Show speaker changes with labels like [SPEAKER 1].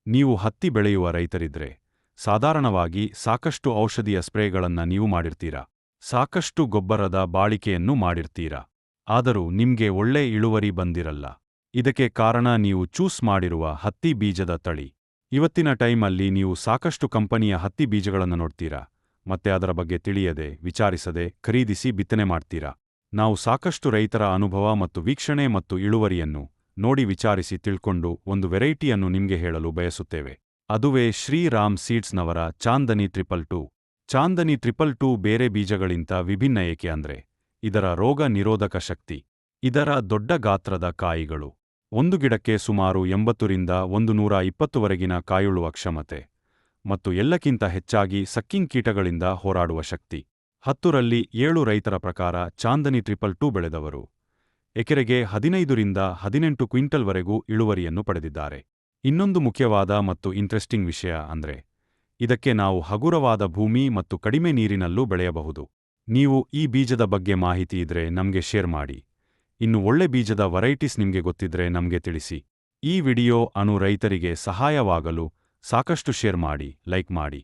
[SPEAKER 1] ನೀವು ಹತ್ತಿ ಬೆಳೆಯುವ ರೈತರಿದ್ರೆ ಸಾಧಾರಣವಾಗಿ ಸಾಕಷ್ಟು ಔಷಧಿಯ ಸ್ಪ್ರೇಗಳನ್ನ ನೀವು ಮಾಡಿರ್ತೀರಾ, ಸಾಕಷ್ಟು ಗೊಬ್ಬರದ ಬಾಳಿಕೆಯನ್ನು ಮಾಡಿರ್ತೀರಾ. ಆದರೂ ನಿಮ್ಗೆ ಒಳ್ಳೆ ಇಳುವರಿ ಬಂದಿರಲ್ಲ. ಇದಕ್ಕೆ ಕಾರಣ ನೀವು ಚೂಸ್ ಮಾಡಿರುವ ಹತ್ತಿ ಬೀಜದ ತಳಿ. ಇವತ್ತಿನ ಟೈಮಲ್ಲಿ ನೀವು ಸಾಕಷ್ಟು ಕಂಪನಿಯ ಹತ್ತಿ ಬೀಜಗಳನ್ನು ನೋಡ್ತೀರಾ, ಮತ್ತೆ ಅದರ ಬಗ್ಗೆ ತಿಳಿಯದೆ, ವಿಚಾರಿಸದೆ ಖರೀದಿಸಿ ಬಿತ್ತನೆ ಮಾಡ್ತೀರಾ. ನಾವು ಸಾಕಷ್ಟು ರೈತರ ಅನುಭವ ಮತ್ತು ವೀಕ್ಷಣೆ ಮತ್ತು ಇಳುವರಿಯನ್ನು ನೋಡಿ ವಿಚಾರಿಸಿ ತಿಳ್ಕೊಂಡು ಒಂದು ವೆರೈಟಿಯನ್ನು ನಿಮ್ಗೆ ಹೇಳಲು ಬಯಸುತ್ತೇವೆ. ಅದುವೇ ಶ್ರೀರಾಮ್ ಸೀಡ್ಸ್ನವರ ಚಾಂದನಿ 222. ಚಾಂದನಿ 222 ಬೇರೆ ಬೀಜಗಳಿಂದ ವಿಭಿನ್ನ ಏಕೆ ಅಂದ್ರೆ ಇದರ ರೋಗ ನಿರೋಧಕ ಶಕ್ತಿ, ಇದರ ದೊಡ್ಡ ಗಾತ್ರದ ಕಾಯಿಗಳು, ಒಂದು ಗಿಡಕ್ಕೆ ಸುಮಾರು 80ರಿಂದ 120ವರೆಗಿನ ಕಾಯುಳ್ಳುವ ಕ್ಷಮತೆ, ಮತ್ತು ಎಲ್ಲಕ್ಕಿಂತ ಹೆಚ್ಚಾಗಿ ಸಕ್ಕಿಂಗ್ ಕೀಟಗಳಿಂದ ಹೋರಾಡುವ ಶಕ್ತಿ. 10ರಲ್ಲಿ 7 ರೈತರ ಪ್ರಕಾರ ಚಾಂದನಿ 222 ಬೆಳೆದವರು ಎಕರೆಗೆ 15ರಿಂದ 18 ಕ್ವಿಂಟಲ್ವರೆಗೂ ಇಳುವರಿಯನ್ನು ಪಡೆದಿದ್ದಾರೆ. ಇನ್ನೊಂದು ಮುಖ್ಯವಾದ ಮತ್ತು ಇಂಟ್ರೆಸ್ಟಿಂಗ್ ವಿಷಯ ಅಂದ್ರೆ ಇದಕ್ಕೆ ನಾವು ಹಗುರವಾದ ಭೂಮಿ ಮತ್ತು ಕಡಿಮೆ ನೀರಿನಲ್ಲೂ ಬೆಳೆಯಬಹುದು. ನೀವು ಈ ಬೀಜದ ಬಗ್ಗೆ ಮಾಹಿತಿ ಇದ್ರೆ ನಮ್ಗೆ ಶೇರ್ ಮಾಡಿ. ಇನ್ನು ಒಳ್ಳೆ ಬೀಜದ ವೆರೈಟೀಸ್ ನಿಮ್ಗೆ ಗೊತ್ತಿದ್ರೆ ನಮ್ಗೆ ತಿಳಿಸಿ. ಈ ವಿಡಿಯೋ ರೈತರಿಗೆ ಸಹಾಯವಾಗಲು ಸಾಕಷ್ಟು ಶೇರ್ ಮಾಡಿ, ಲೈಕ್ ಮಾಡಿ.